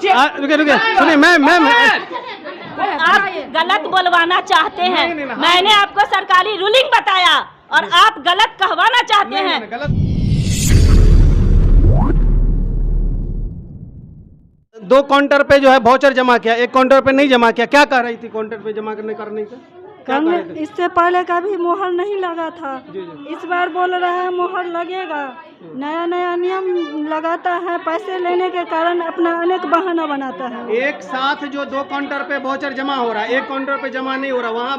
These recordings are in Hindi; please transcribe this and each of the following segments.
रुके सुनिए मैम आप गलत बोलवाना चाहते हैं। मैंने आपको सरकारी रूलिंग बताया और आप गलत कहवाना चाहते हैं। गलत 2 काउंटर पे जो है वाउचर जमा किया, 1 काउंटर पे नहीं जमा किया। क्या कह रही थी काउंटर पे जमा करने का? इससे पहले कभी मोहर नहीं लगा था। जी। इस बार बोल रहा है मोहर लगेगा। नया नया नियम लगाता है, पैसे लेने के कारण अपना अनेक बहाना बनाता है। एक साथ जो 2 काउंटर पे वाउचर जमा हो रहा है, 1 काउंटर पे जमा नहीं हो रहा, वहाँ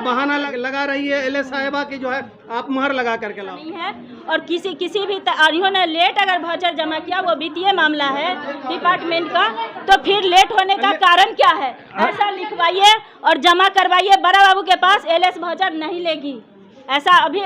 बहाना लगा रही है एलएस साहिबा की जो है आप मोहर लगा करके लाओ नहीं है। और किसी भी और इन्होंने लेट अगर वाउचर जमा किया, वो वित्तीय मामला है डिपार्टमेंट का, तो फिर लेट होने का कारण क्या है? ऐसा लिखवाइए और जमा करवाइए। बड़ा बाबू के पास एलएस वाउचर नहीं लेगी। ऐसा अभी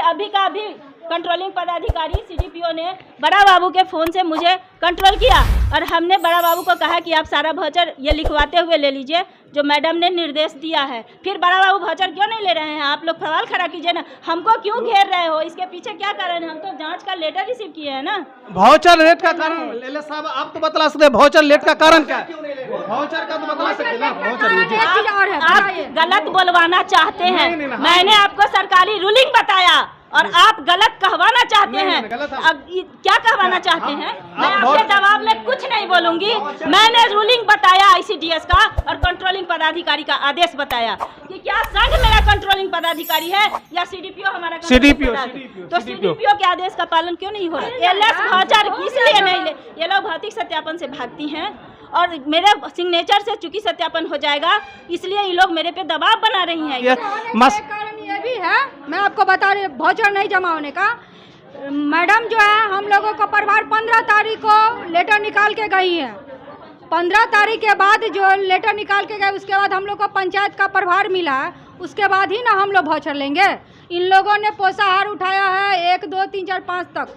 कंट्रोलिंग पदाधिकारी सीडीपीओ ने बड़ा बाबू के फ़ोन से मुझे कंट्रोल किया और हमने बड़ा बाबू को कहा कि आप सारा वाउचर ये लिखवाते हुए ले लीजिए जो मैडम ने निर्देश दिया है। फिर बड़ा बाबू वाउचर क्यों नहीं ले रहे हैं? आप लोग सवाल खड़ा कीजिए ना, हमको क्यों घेर रहे हो? इसके पीछे क्या कारण है? हम तो जांच का लेटर रिसीव किए हैं ना। वाउचर लेट का कारण एलएस साहब आप तो बतला सकते हैं, वाउचर लेट का कारण क्या है? वाउचर का तो बतला सकते ना। आप गलत बोलवाना चाहते हैं। मैंने आपको सरकारी रूलिंग बताया और आप गलत कहवाना चाहते हैं। अब क्या कहवाना चाहते हैं? मैं आपके जवाब में कुछ नहीं बोलूंगी। मैंने रूलिंग बताया आईसीडीएस का और कंट्रोलिंग पदाधिकारी का आदेश बताया कि क्या संघ मेरा कंट्रोलिंग पदाधिकारी है या सीडीपीओ हमारा? सीडीपीओ। तो सीडीपीओ के आदेश का पालन क्यों नहीं हो रहा? एलएस वाउचर इसलिए नहीं ले, ये लोग भौतिक सत्यापन से भागती हैं और मेरे सिग्नेचर से चूंकि सत्यापन हो जाएगा, इसलिए ये लोग मेरे पे दबाव बना रही हैं। ये भी है, मैं आपको बता रही हूँ वाउचर नहीं जमा होने का। मैडम जो है हम लोगों को प्रभार 15 तारीख को लेटर निकाल के गई है। 15 तारीख के बाद जो लेटर निकाल के गए, उसके बाद हम लोग को पंचायत का प्रभार मिला है, उसके बाद ही ना हम लोग वाउचर लेंगे। इन लोगों ने पोषाहार उठाया है 1, 2, 3, 4, 5 तक।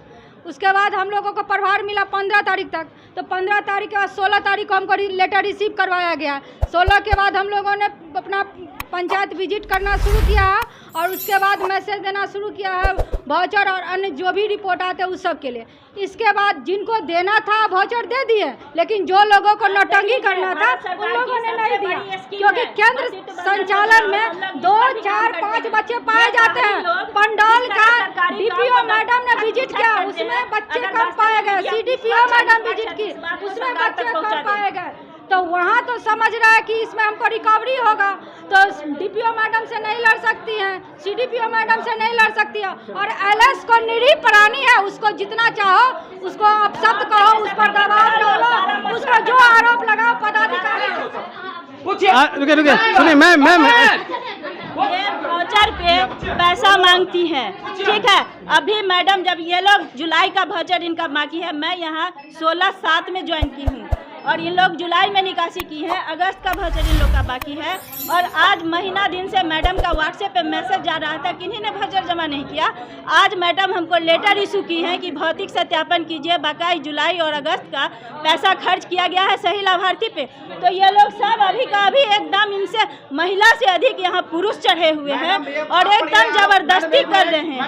उसके बाद हम लोगों को प्रभार मिला 15 तारीख तक। तो 15 तारीख के बाद 16 तारीख को हमको लेटर रिसीव करवाया गया। 16 के बाद हम लोगों ने अपना पंचायत विजिट करना शुरू किया है और उसके बाद मैसेज देना शुरू किया है वाउचर और अन्य जो भी रिपोर्ट आते हैं उस सब के लिए। इसके बाद जिनको देना था वाउचर दे दिए, लेकिन जो लोगों को नौटंकी करना था उन लोगों ने नहीं दिया, क्योंकि केंद्र संचालन में 2, 4, 5 बच्चे पाए जाते हैं। पंडाल का डीपीओ मैडम ने विजिट किया, उसमें बच्चे कम पाए गए। सीडीपीओ मैडम विजिट की, उसमें बच्चे कम पाए गए। तो वहाँ तो समझ रहा है कि इसमें हमको रिकवरी होगा, तो डीपीओ मैडम से नहीं लड़ सकती हैं, सीडीपीओ मैडम से नहीं लड़ सकती है। और एलएस को निरी प्राणी है, उसको जितना चाहो उसको अपशब्द कहो, उस पर दबाव डालो, उस पर जो आरोप लगाओ पदाधिकारी। रुके सुनिए मैम ये वाउचर पे पैसा मांगती हैं, ठीक है। अभी मैडम जब ये लोग जुलाई का वाउचर इनका बाकी है, मैं यहाँ 16/7 में ज्वाइन की हूँ और इन लोग जुलाई में निकासी की है, अगस्त का वाउचर इन लोग का बाकी है। और आज महीना दिन से मैडम का व्हाट्सएप पे मैसेज जा रहा था कि इन्हीं ने वाउचर जमा नहीं किया। आज मैडम हमको लेटर इशू की है कि भौतिक सत्यापन कीजिए, बकाई जुलाई और अगस्त का पैसा खर्च किया गया है सही लाभार्थी पे। तो ये लोग सब अभी का अभी एकदम इनसे महिला से अधिक यहाँ पुरुष चढ़े हुए हैं और एकदम जबरदस्ती कर रहे हैं।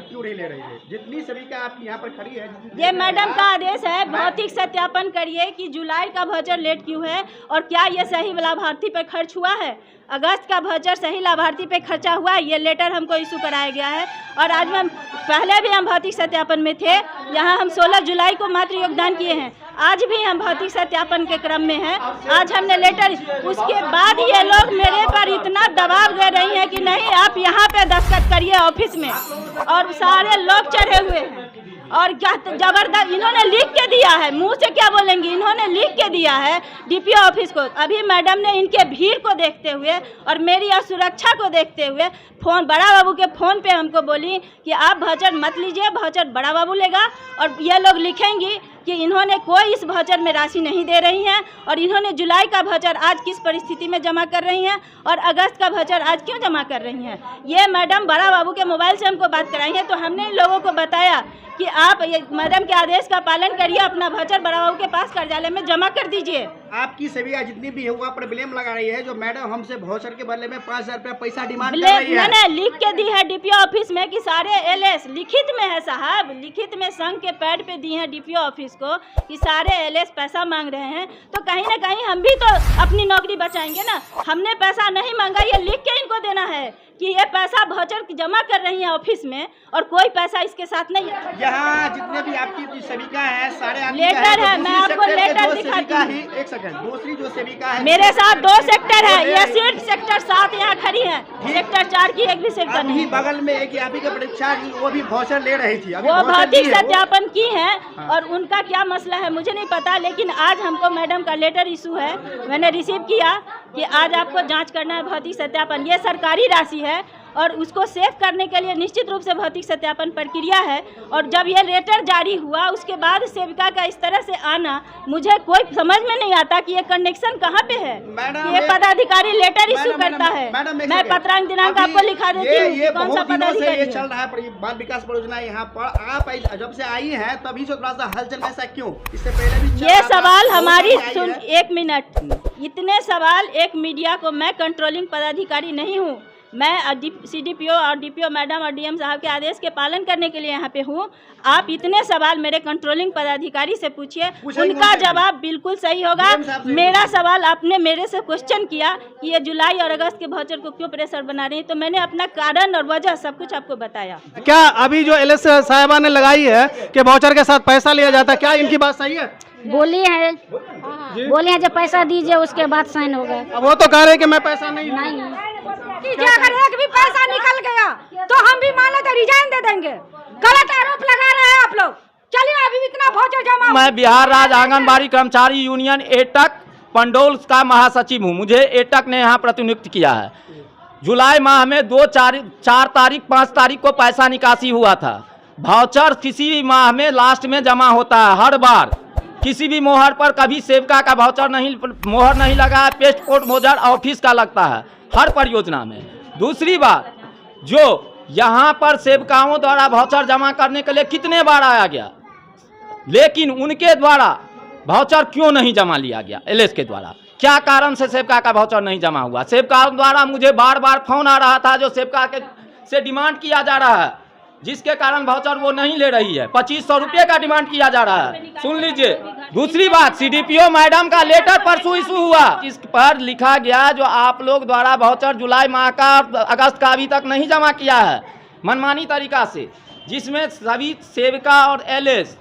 क्यों नहीं ले रही है? जितनी सभी का आप यहाँ पर खड़ी है, ये मैडम का आदेश है, भौतिक सत्यापन करिए कि जुलाई का वाउचर लेट क्यों है और क्या ये सही लाभार्थी पे खर्च हुआ है। अगस्त का वाउचर सही लाभार्थी पे खर्चा हुआ है, ये लेटर हमको इशू कराया गया है। और आज हम पहले भी हम भौतिक सत्यापन में थे, यहाँ हम 16 जुलाई को मात्र योगदान किए हैं, आज भी हम भौतिक सत्यापन के क्रम में हैं। आज हमने लेटर, उसके बाद ये लोग मेरे पर इतना दबाव दे रही हैं कि नहीं आप यहाँ पे दस्तखत करिए ऑफिस में, और सारे लोग चढ़े हुए हैं। और क्या जबरदस्त इन्होंने लिख के दिया है, मुंह से क्या बोलेंगे, इन्होंने लिख के दिया है डीपीओ ऑफिस को। अभी मैडम ने इनके भीड़ को देखते हुए और मेरी असुरक्षा को देखते हुए फ़ोन बड़ा बाबू के फ़ोन पे हमको बोली कि आप वाउचर मत लीजिए, वाउचर बड़ा बाबू लेगा। और ये लोग लिखेंगी कि इन्होंने कोई इस वाउचर में राशि नहीं दे रही हैं और इन्होंने जुलाई का वाउचर आज किस परिस्थिति में जमा कर रही हैं और अगस्त का वाउचर आज क्यों जमा कर रही हैं। ये मैडम बड़ा बाबू के मोबाइल से हमको बात कराई है। तो हमने इन लोगों को बताया कि आप मैडम के आदेश का पालन करिए, अपना भाउचर बड़ा बाबू के पास कार्यालय में जमा कर दीजिए। आपकी सेविका जितनी भी है वो पर ब्लेम लगा रही है जो मैडम हमसे भाउचर के बदले में 5,000 रुपया पैसा डिमांड कर रही है। मैंने लिख के दी है डीपीओ ऑफिस में कि सारे एलएस लिखित में है साहब, लिखित में संघ के पैड पे दी है डीपीओ ऑफिस को कि सारे एलएस पैसा मांग रहे हैं, तो कहीं ना कहीं हम भी तो अपनी नौकरी बचाएंगे ना। हमने पैसा नहीं मांगा, ये लिख के इनको देना है कि ये पैसा भाउचर जमा कर रही है ऑफिस में और कोई पैसा इसके साथ नहीं है। यहाँ जितने भी आपकी सेविका है सारे लेटर है, मैं आपको लेटर दिखाती हूँ। एक सेकंड, दूसरी जो सेविका है मेरे साथ 2 सेक्टर है, ये सिर्फ सेक्टर 7 यहाँ खड़ी है, सेक्टर 4 की एक भी सेक्टर नहीं। बगल में एक यहाँ की परीक्षा वो भी भाउचर ले रही थी, वो भौतिक सत्यापन की है और उनका क्या मसला है मुझे नहीं पता, लेकिन आज हमको मैडम का लेटर इशू है, मैंने रिसीव किया कि आज आपको जांच करना है भौतिक सत्यापन। ये सरकारी राशि है और उसको सेव करने के लिए निश्चित रूप से भौतिक सत्यापन प्रक्रिया है। और जब ये लेटर जारी हुआ उसके बाद सेविका का इस तरह से आना मुझे कोई समझ में नहीं आता कि ये कनेक्शन कहाँ पे है। ये पदाधिकारी लेटर इशू करता है, मैं पत्रांक दिनांक आपको लिखा देती हूँ कौन सा पदाधिकारी चल रहा है बाल विकास परियोजना यहाँ पर। आप जब से आई है तभी से थोड़ा सा हलचल, ऐसा क्यों? इससे पहले भी ये सवाल हमारी सुन, 1 मिनट, इतने सवाल एक मीडिया को, मैं कंट्रोलिंग पदाधिकारी नहीं हूँ, मैं सीडीपीओ और डीपीओ मैडम और डीएम साहब के आदेश के पालन करने के लिए यहाँ पे हूँ। आप इतने सवाल मेरे कंट्रोलिंग पदाधिकारी से पूछिए, उनका जवाब बिल्कुल सही होगा। मेरा सवाल आपने मेरे से क्वेश्चन किया कि ये जुलाई और अगस्त के भाउचर को क्यों प्रेशर बना रही है, तो मैंने अपना कारण और वजह सब कुछ आपको बताया। क्या अभी जो एलएस साहिबा ने लगाई है कि भाउचर के साथ पैसा लिया जाता है, क्या इनकी बात सही है? बोली है जब पैसा दीजिए उसके बाद साइन होगा। अब वो तो कह रहे हैं कि मैं पैसा नहीं अगर एक भी पैसा निकल गया तो हम भी मान लेते रिजाइन दे देंगे। गलत आरोप लगा रहे हैं आप लोग। चलिए अभी इतना भाउचर जमा। मैं बिहार राज्य आंगनबाड़ी कर्मचारी यूनियन एटक पंडोल का महासचिव हूँ। मुझे एटक ने यहाँ प्रतिनियुक्त किया है। जुलाई माह में 4 तारीख 5 तारीख को पैसा निकासी हुआ था। भाउचर किसी भी माह में लास्ट में जमा होता है हर बार। किसी भी मोहर पर कभी सेविका का भाउचर मोहर नहीं लगा है, पेस्ट कोड मोहर ऑफिस का लगता है हर परियोजना में। दूसरी बात, जो यहाँ पर सेविकाओं द्वारा भाउचर जमा करने के लिए कितने बार आया गया, लेकिन उनके द्वारा भाउचर क्यों नहीं जमा लिया गया? एलएस के द्वारा क्या कारण से सेविका का भाउचर नहीं जमा हुआ? सेविकाओं द्वारा मुझे बार बार फोन आ रहा था जो सेविका के से डिमांड किया जा रहा है, जिसके कारण भाउचर वो नहीं ले रही है। 2500 रुपये का डिमांड किया जा रहा है। सुन लीजिए। दूसरी बात, सीडीपीओ मैडम का लेटर परसों इशू हुआ, इस पर लिखा गया जो आप लोग द्वारा भाउचर जुलाई माह का अगस्त का अभी तक नहीं जमा किया है मनमानी तरीका से, जिसमें सभी सेविका और एलएस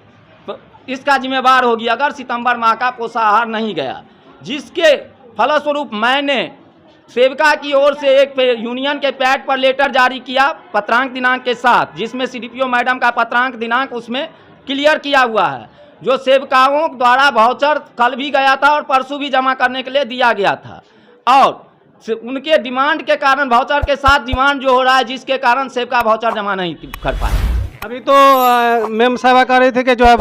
इसका जिम्मेवार होगी अगर सितंबर माह का पोषाहार नहीं गया, जिसके फलस्वरूप मैंने सेविका की ओर से एक यूनियन के पैड पर लेटर जारी किया पत्रांक दिनांक के साथ, जिसमें सीडीपीओ मैडम का पत्रांक दिनांक उसमें क्लियर किया हुआ है। जो सेविकाओं द्वारा भाउचर कल भी गया था और परसों भी जमा करने के लिए दिया गया था, और उनके डिमांड के कारण भाउचर के साथ डिमांड जो हो रहा है, जिसके कारण सेविका भाउचर जमा नहीं कर पाए। अभी तो मैम साहब कह रहे थे कि जो है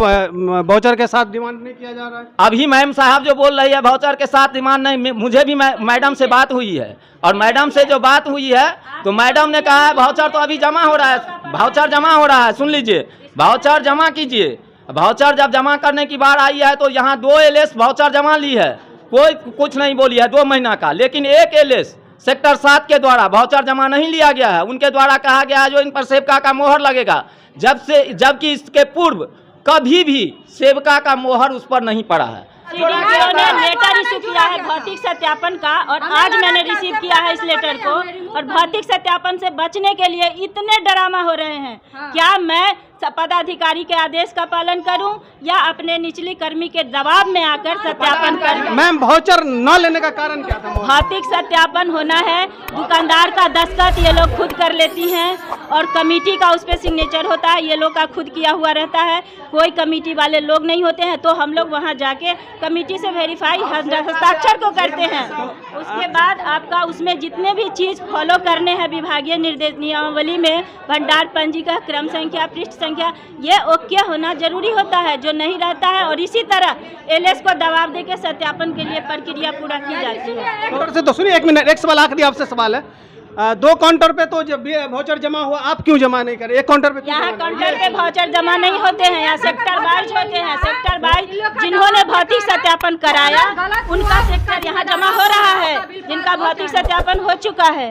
भाउचर के साथ डिमांड नहीं किया जा रहा है। अभी मैम साहब जो बोल रही है भाउचर के साथ डिमांड नहीं, मुझे भी मैडम से बात हुई है, और मैडम से जो बात हुई है तो मैडम ने कहा है भाउचर तो अभी जमा हो रहा है, भाउचर जमा हो रहा है। सुन लीजिए, भाउचर जमा कीजिए। भाउचर जब जमा करने की बार आई है तो यहाँ 2 एलएस भाउचर जमा ली है, कोई कुछ नहीं बोली है 2 महीना का, लेकिन एक एलएस सेक्टर 7 के द्वारा भाउचर जमा नहीं लिया गया है। उनके द्वारा कहा गया है जो इन पर सेविका का मोहर लगेगा, जबकि इसके पूर्व कभी भी सेविका का मोहर उस पर नहीं पड़ा है। सीडीपीओ ने लेटर इशू किया है भौतिक सत्यापन का, और आज मैंने रिसीव किया है इस लेटर को। और भौतिक सत्यापन से बचने के लिए इतने ड्रामा हो रहे हैं। क्या मैं पदाधिकारी के आदेश का पालन करूं या अपने निचली कर्मी के दबाव में आकर सत्यापन करूं? मैम भाउचर न लेने का कारण क्या था? भौतिक सत्यापन होना है, दुकानदार का दस्तखत ये लोग खुद कर लेती हैं, और कमेटी का उस पर सिग्नेचर होता है, ये लोग का खुद किया हुआ रहता है, कोई कमेटी वाले लोग नहीं होते हैं। तो हम लोग वहाँ जाके कमेटी से वेरीफाई हस्ताक्षर को करते हैं। उसके बाद आपका उसमें जितने भी चीज़ फॉलो करने हैं विभागीय निर्देश नियमावली में, भंडार पंजिका, क्रम संख्या, पृष्ठ संख्या, ये ओके होना जरूरी होता है, जो नहीं रहता है। और इसी तरह एलएस को दबाव देकर सत्यापन के लिए प्रक्रिया पूरा की जाती है। तो सुनिए, 1 मिनट, एक सवाल आखिरी आपसे सवाल है। 2 काउंटर पे तो जब वाउचर जमा हुआ, आप क्यों जमा नहीं करे? 1 काउंटर पे यहाँ काउंटर पे वाउचर जमा नहीं होते हैं, यहाँ सेक्टर वाइज होते हैं। सेक्टर वाइज जिन्होंने भौतिक सत्यापन कराया उनका सेक्टर यहाँ जमा हो रहा है, जिनका भौतिक सत्यापन हो चुका है।